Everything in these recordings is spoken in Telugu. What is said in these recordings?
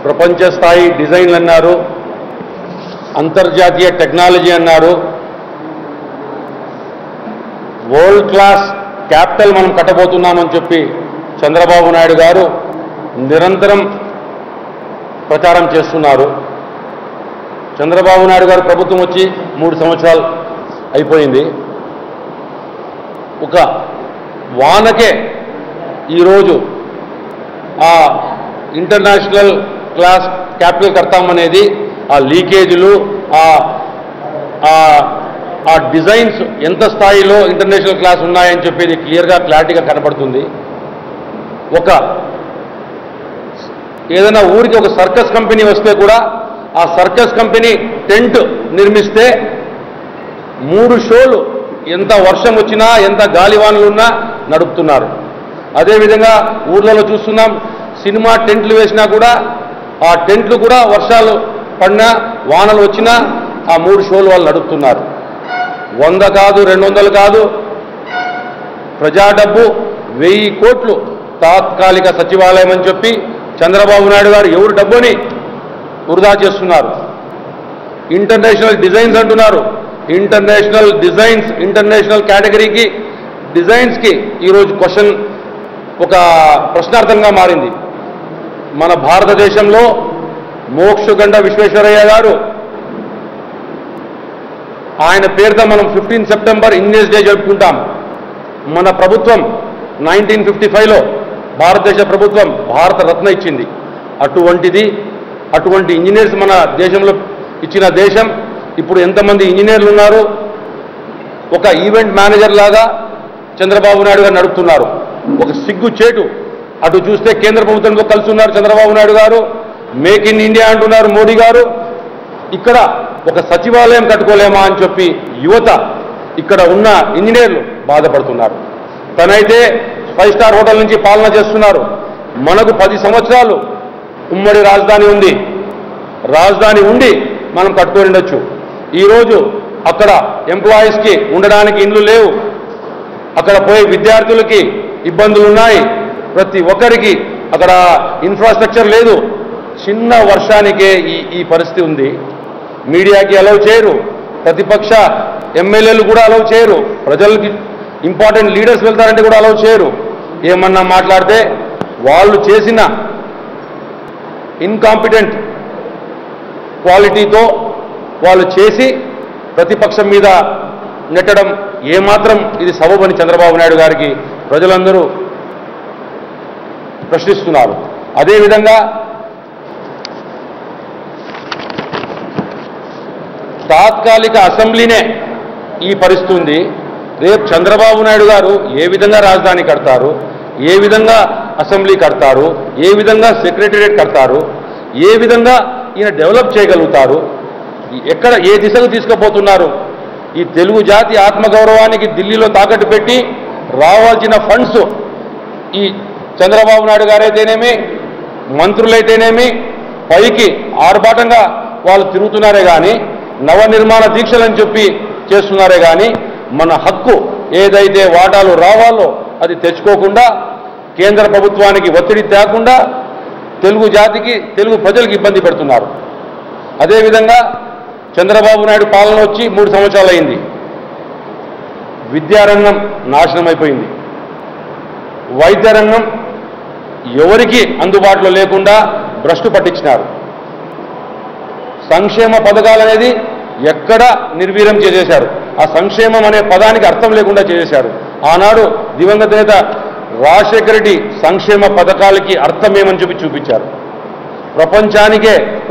ప్రపంచ స్థాయి డిజైన్లు అన్నారు, అంతర్జాతీయ టెక్నాలజీ అన్నారు, వరల్డ్ క్లాస్ క్యాపిటల్ మనం కట్టబోతున్నామని చెప్పి చంద్రబాబు నాయుడు గారు నిరంతరం ప్రచారం చేస్తున్నారు. చంద్రబాబు నాయుడు గారు ప్రభుత్వం వచ్చి 3 సంవత్సరాలు అయిపోయింది. ఒక వానకే ఈరోజు ఆ ఇంటర్నేషనల్ క్లాస్ క్యాపిటల్ కడతామనేది ఆ లీకేజీలు, ఆ డిజైన్స్ ఎంత స్థాయిలో ఇంటర్నేషనల్ క్లాస్ ఉన్నాయని చెప్పేది క్లారిటీగా కనపడుతుంది. ఏదైనా ఊరికి ఒక సర్కస్ కంపెనీ వస్తే కూడా ఆ సర్కస్ కంపెనీ టెంట్ నిర్మిస్తే 3 షోలు ఎంత వర్షం వచ్చినా ఎంత గాలివానలున్నా నడుపుతున్నారు. అదేవిధంగా ఊర్లలో చూస్తున్నాం, సినిమా టెంట్లు వేసినా కూడా ఆ టెంట్లు కూడా వర్షాలు పడినా వానలు వచ్చినా ఆ 3 షోలు వాళ్ళు నడుపుతున్నారు. 100 కాదు, 200 కాదు, ప్రజా డబ్బు 1000 కోట్లు తాత్కాలిక సచివాలయం అని చెప్పి చంద్రబాబు నాయుడు గారు ఎవరు డబ్బుని వృధా చేస్తున్నారు. ఇంటర్నేషనల్ డిజైన్స్ అంటున్నారు. ఇంటర్నేషనల్ డిజైన్స్, ఇంటర్నేషనల్ కేటగిరీకి డిజైన్స్కి ఈరోజు క్వశ్చన్ ఒక ప్రశ్నార్థంగా మారింది. మన భారతదేశంలో మోక్షగండ విశ్వేశ్వరయ్య గారు ఆయన పేరుతో మనం 15 సెప్టెంబర్ ఇంజనీర్స్ డే జరుపుకుంటాం. మన ప్రభుత్వం 1955లో భారతదేశ ప్రభుత్వం భారత రత్న ఇచ్చింది. అటువంటి ఇంజనీర్స్ మన దేశంలో ఇచ్చిన దేశం ఇప్పుడు ఎంతమంది ఇంజనీర్లు ఉన్నారు. ఒక ఈవెంట్ మేనేజర్ లాగా చంద్రబాబు నాయుడు గారు నడుపుతున్నారు. ఒక సిగ్గుచేటు. అటు చూస్తే కేంద్ర ప్రభుత్వంతో కలిసి ఉన్నారు చంద్రబాబు నాయుడు గారు, మేక్ ఇన్ ఇండియా అంటున్నారు మోడీ గారు. ఇక్కడ ఒక సచివాలయం కట్టుకోలేమా అని చెప్పి యువత, ఇక్కడ ఉన్న ఇంజనీర్లు బాధపడుతున్నారు. తనైతే 5 స్టార్ హోటల్ నుంచి పాలన చేస్తున్నారు. మనకు 10 సంవత్సరాలు ఉమ్మడి రాజధాని ఉంది. రాజధాని ఉండి మనం కట్టుకొని ఉండొచ్చు. ఈరోజు అక్కడ ఎంప్లాయీస్కి ఉండడానికి ఇండ్లు లేవు. అక్కడ పోయే విద్యార్థులకి ఇబ్బందులు ఉన్నాయి. ప్రతి ఒక్కరికి అక్కడ ఇన్ఫ్రాస్ట్రక్చర్ లేదు. చిన్న వర్షానికే ఈ పరిస్థితి ఉంది. మీడియాకి అలౌ చేయరు, ప్రతిపక్ష ఎమ్మెల్యేలు కూడా అలౌ చేయరు, ప్రజలకి ఇంపార్టెంట్ లీడర్స్ వెళ్తారంటే కూడా అలౌ చేయరు. ఏమన్నా మాట్లాడితే వాళ్ళు చేసిన ఇన్కాంపిటెంట్ క్వాలిటీతో వాళ్ళు చేసి ప్రతిపక్షం మీద నెట్టడం ఏమాత్రం ఇది సబబని చంద్రబాబు నాయుడు గారికి ప్రజలందరూ ప్రశ్నిస్తున్నారు. అదేవిధంగా తాత్కాలిక అసెంబ్లీనే ఈ పరిస్థితి ఉంది. రేపు చంద్రబాబు నాయుడు గారు ఏ విధంగా రాజధాని కడతారు, ఏ విధంగా అసెంబ్లీ కడతారు, ఏ విధంగా సెక్రటేరియట్ కడతారు, ఏ విధంగా ఈయన డెవలప్ చేయగలుగుతారు, ఎక్కడ ఏ దిశకు తీసుకుపోతున్నారు. ఈ తెలుగు జాతి ఆత్మగౌరవానికి ఢిల్లీలో తాకట్టు పెట్టి రావాల్సిన ఫండ్స్ ఈ చంద్రబాబు నాయుడు గారైతేనేమి, మంత్రులైతేనేమి పైకి ఆర్భాటంగా వాళ్ళు తిరుగుతున్నారే కానీ, నవనిర్మాణ దీక్షలని చెప్పి చేస్తున్నారే కానీ, మన హక్కు ఏదైతే వాటాలు రావాలో అది తెచ్చుకోకుండా, కేంద్ర ప్రభుత్వానికి ఒత్తిడి తేకుండా తెలుగు జాతికి, తెలుగు ప్రజలకు ఇబ్బంది పెడుతున్నారు. అదేవిధంగా చంద్రబాబు నాయుడు పాలన వచ్చి 3 సంవత్సరాలు అయింది. విద్యారంగం నాశనం అయిపోయింది. వైద్య రంగం ఎవరికి అందుబాటులో లేకుండా భ్రష్టు పట్టించినారు. సంక్షేమ పథకాలు అనేది ఎక్కడ నిర్వీర్యం చేసేశారు. ఆ సంక్షేమం అనే పదానికి అర్థం లేకుండా చేసేశారు. ఆనాడు దివంగత నేత రాజశేఖర రెడ్డి సంక్షేమ పథకాలకి అర్థమేమని చెప్పి చూపించారు.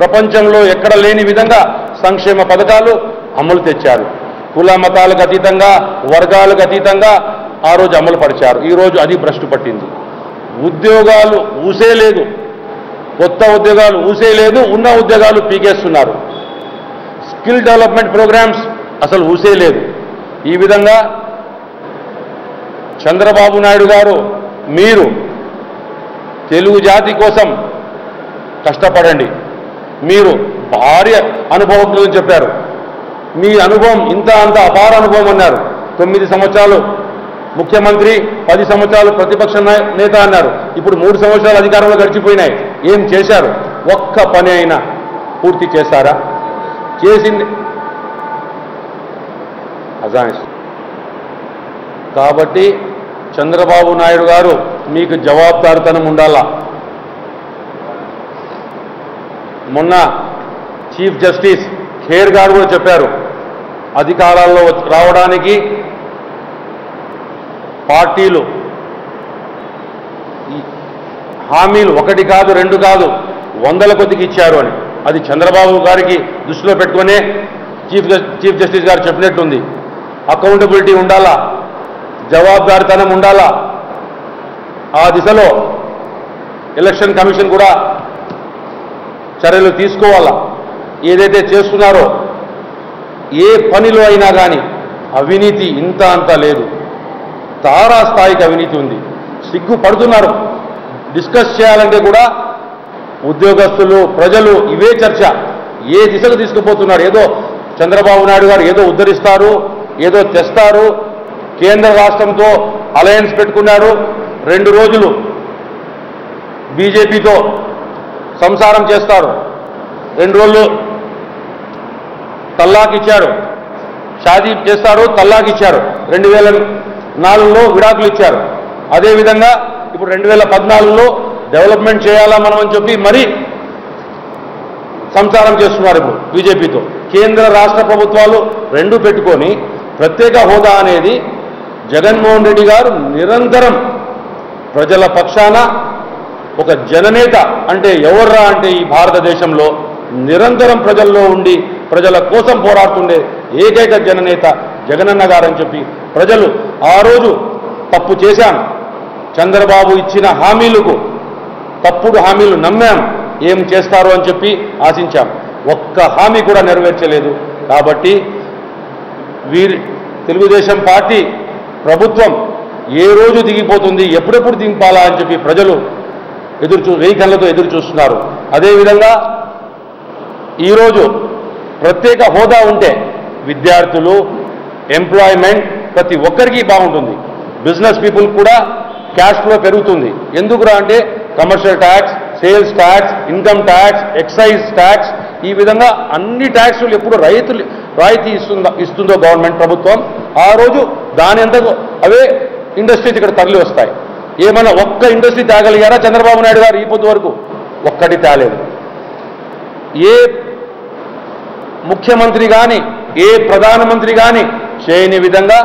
ప్రపంచంలో ఎక్కడ లేని విధంగా సంక్షేమ పథకాలు అమలు తెచ్చారు. కుల మతాలకు అతీతంగా, వర్గాలకు అతీతంగా ఆ రోజు అమలు పరిచారు. ఈరోజు అది భ్రష్టు పట్టింది. ఉద్యోగాలు ఊసే లేదు, కొత్త ఉద్యోగాలు ఊసే లేదు, ఉన్న ఉద్యోగాలు పీకేస్తున్నారు. స్కిల్ డెవలప్మెంట్ ప్రోగ్రామ్స్ అసలు ఊసే లేదు. ఈ విధంగా చంద్రబాబు నాయుడు గారు, మీరు తెలుగు జాతి కోసం కష్టపడండి. మీరు భారీ అనుభవజ్ఞులని చెప్పారు. మీ అనుభవం ఇంత అంత అపార అనుభవం అన్నారు. 9 సంవత్సరాలు ముఖ్యమంత్రి, 10 సంవత్సరాలు ప్రతిపక్ష నేత అన్నారు. ఇప్పుడు 3 సంవత్సరాలు అధికారంలో గడిచిపోయినాయి. ఏం చేశారు? ఒక్క పని అయినా పూర్తి చేశారా? చేసింది అజాయిస్. కాబట్టి చంద్రబాబు నాయుడు గారు మీకు జవాబుదారితనం ఉండాలా. మొన్న చీఫ్ జస్టిస్ ఖేర్ గారు కూడా చెప్పారు, అధికారాల్లో రావడానికి పార్టీలు హామీలు ఒకటి కాదు, రెండు కాదు, 100ల కొద్దికి ఇచ్చారు అని. అది చంద్రబాబు గారికి దృష్టిలో పెట్టుకునే చీఫ్ జస్టిస్ గారు చెప్పినట్టుంది. అకౌంటబిలిటీ ఉండాలా, జవాబుదారితనం ఉండాలా. ఆ దిశలో ఎలక్షన్ కమిషన్ కూడా చర్యలు తీసుకోవాలా. ఏదైతే చేస్తున్నారో ఏ పనిలో అయినా కానీ అవినీతి ఇంత అంతా లేదు, తారాస్థాయికి అవినీతి ఉంది. సిగ్గుపడుతున్నారు. డిస్కస్ చేయాలంటే కూడా ఉద్యోగస్తులు, ప్రజలు ఇవే చర్చ. ఏ దిశకు తీసుకుపోతున్నారు? ఏదో చంద్రబాబు నాయుడు గారు ఏదో ఉద్ధరిస్తారు, ఏదో తెస్తారు, కేంద్ర రాష్ట్రంతో అలయన్స్ పెట్టుకున్నారు, 2 రోజులు బీజేపీతో సంసారం చేస్తారు, 2 రోజులు తల్లాక్ ఇచ్చారు, షాదీ చేస్తారు, తల్లాక్ ఇచ్చారు, 2004లో విడాకులు ఇచ్చారు. అదేవిధంగా ఇప్పుడు 2014లో డెవలప్మెంట్ చేయాలా మనం అని చెప్పి మరీ సంసారం చేస్తున్నారు ఇప్పుడు బీజేపీతో. కేంద్ర రాష్ట్ర ప్రభుత్వాలు 2 పెట్టుకొని ప్రత్యేక హోదా అనేది జగన్మోహన్ రెడ్డి గారు నిరంతరం ప్రజల పక్షాన ఒక జననేత అంటే ఎవర్రా అంటే ఈ భారతదేశంలో నిరంతరం ప్రజల్లో ఉండి ప్రజల కోసం పోరాడుతుండే ఏకైక జననేత జగనన్న గారని చెప్పి ప్రజలు ఆ రోజు తప్పు చేశాం, చంద్రబాబు ఇచ్చిన హామీలకు తప్పుడు హామీలు నమ్మాం, ఏం చేస్తారు అని చెప్పి ఆశించాం. ఒక్క హామీ కూడా నెరవేర్చలేదు. కాబట్టి తెలుగుదేశం పార్టీ ప్రభుత్వం ఏ రోజు దిగిపోతుంది, ఎప్పుడెప్పుడు దింపాలా అని చెప్పి ప్రజలు వెయ్యి కళ్ళతో ఎదురు చూస్తున్నారు. అదేవిధంగా ఈరోజు ప్రత్యేక హోదా ఉంటే విద్యార్థులు, ఎంప్లాయ్మెంట్ ప్రతి ఒక్కరికి బాగుంటుంది. బిజినెస్ పీపుల్ కూడా క్యాష్ ఫ్లో పెరుగుతుంది. ఎందుకురా అంటే commercial tax, sales tax, income tax, excise tax, ఈ విధంగా అన్ని ట్యాక్సులు ఎప్పుడు రాయితీ ఇస్తుందో గవర్నమెంట్ ప్రభుత్వం, ఆ రోజు దాని అంతకు అవే ఇండస్ట్రీస్ ఇక్కడ తరలి వస్తాయి. ఏమైనా ఒక్క ఇండస్ట్రీ తేగలిగారా చంద్రబాబు నాయుడు గారు ఈ పొద్దు వరకు? ఒక్కటి తేలేదు. ఏ ముఖ్యమంత్రి కానీ ఏ ప్రధానమంత్రి కానీ చేయని విధంగా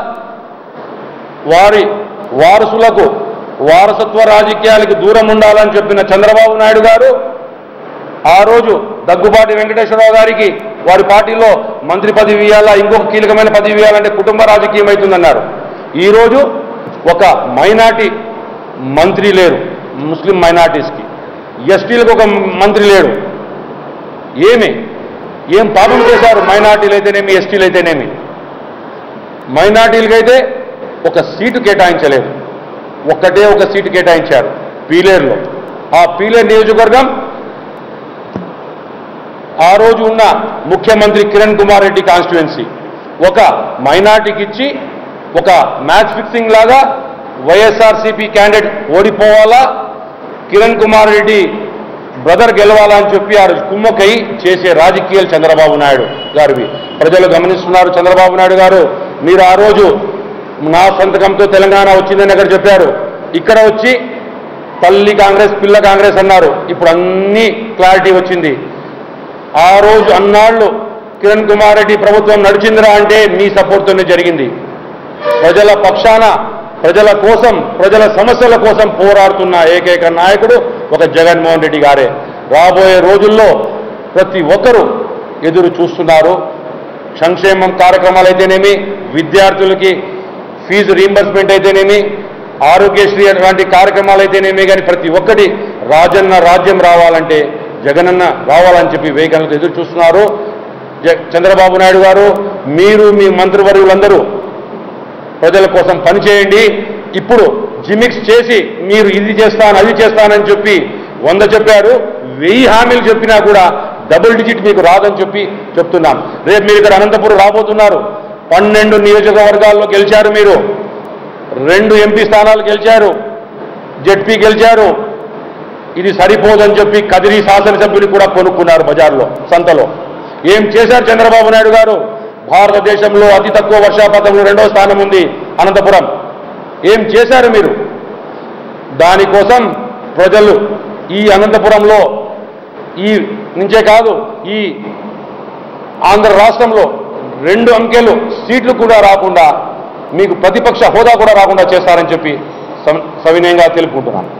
వారి వారసులకు వారసత్వ రాజకీయాలకు దూరం ఉండాలని చెప్పిన చంద్రబాబు నాయుడు గారు ఆ రోజు దగ్గుబాటి వెంకటేశ్వరరావు గారికి వారి పార్టీలో మంత్రి పదవి ఇవ్వాలా, ఇంకొక కీలకమైన పదవి ఇవ్వాలంటే కుటుంబ రాజకీయం అవుతుందన్నారు. ఈరోజు ఒక మైనార్టీ మంత్రి లేరు, ముస్లిం మైనార్టీస్కి, ఎస్టీలకు ఒక మంత్రి లేడు. ఏం పాపం చేశారు మైనార్టీలు అయితేనేమి, ఎస్టీలు అయితేనేమి? మైనార్టీలకైతే ఒక సీటు కేటాయించలేదు, ఒక్కటే ఒక సీటు కేటాయించారు పీలేరులో. ఆ పీలేరు నియోజకవర్గం ఆ రోజు ఉన్న ముఖ్యమంత్రి కిరణ్ కుమార్ రెడ్డి కాన్స్టిట్యుయెన్సీ ఒక మైనార్టీకి ఇచ్చి ఒక మ్యాచ్ ఫిక్సింగ్ లాగా వైఎస్ఆర్సీపీ క్యాండిడేట్ ఓడిపోవాలా, కిరణ్ కుమార్ రెడ్డి బ్రదర్ గెలవాలా అని చెప్పి ఆ రోజు కుమ్మకై చేసే రాజకీయాలు చంద్రబాబు నాయుడు గారివి ప్రజలు గమనిస్తున్నారు. చంద్రబాబు నాయుడు గారు మీరు ఆ రోజు నా సంతకంతో తెలంగాణ వచ్చిందని అక్కడ చెప్పారు, ఇక్కడ వచ్చి తల్లి కాంగ్రెస్ పిల్ల కాంగ్రెస్ అన్నారు. ఇప్పుడు అన్ని క్లారిటీ వచ్చింది. ఆ రోజు అన్నాళ్ళు కిరణ్ కుమార్ రెడ్డి ప్రభుత్వం నడిచిందిరా అంటే మీ సపోర్ట్తోనే జరిగింది. ప్రజల పక్షాన ప్రజల కోసం ప్రజల సమస్యల కోసం పోరాడుతున్న ఏకైక నాయకుడు ఒక జగన్మోహన్ రెడ్డి గారే. రాబోయే రోజుల్లో ప్రతి ఒక్కరూ ఎదురు చూస్తున్నారు. సంక్షేమం కార్యక్రమాలు అయితేనేమి, విద్యార్థులకి ఫీజు రీంబర్స్మెంట్ అయితేనేమి, ఆరోగ్యశ్రీ అటువంటి కార్యక్రమాలు అయితేనేమి, కానీ ప్రతి ఒక్కటి రాజన్న రాజ్యం రావాలంటే జగనన్న రావాలని చెప్పి వేగంగా ఎదురు చూస్తున్నారు. చంద్రబాబు నాయుడు గారు మీరు మీ మంత్రివర్యులందరూ ప్రజల కోసం పనిచేయండి. ఇప్పుడు జిమిక్స్ చేసి మీరు ఇది చేస్తాను అది చేస్తానని చెప్పి 100 చెప్పారు, 1000 హామీలు చెప్పినా కూడా డబుల్ డిజిట్ మీకు రాదని చెప్పి చెప్తున్నాం. రేపు మీరు ఇక్కడ అనంతపురం రాబోతున్నారు. 12 నియోజకవర్గాల్లో గెలిచారు, మీరు 2 ఎంపీ స్థానాలు గెలిచారు, జెడ్పీ గెలిచారు, ఇది సరిపోదని చెప్పి కదిరి శాసనసభ్యులు కూడా కొనుక్కున్నారు బజార్లో, సంతలో. ఏం చేశారు చంద్రబాబు నాయుడు గారు? భారతదేశంలో అతి తక్కువ వర్షపాతంలో 2వ స్థానం ఉంది అనంతపురం. ఏం చేశారు మీరు? దానికోసం ప్రజలు ఈ అనంతపురంలో ఈ నుంచే కాదు, ఈ ఆంధ్ర రాష్ట్రంలో 2 అంకెలు సీట్లు కూడా రాకుండా, మీకు ప్రతిపక్ష హోదా కూడా రాకుండా చేస్తారని చెప్పి సవినయంగా తెలుపుకుంటున్నాను.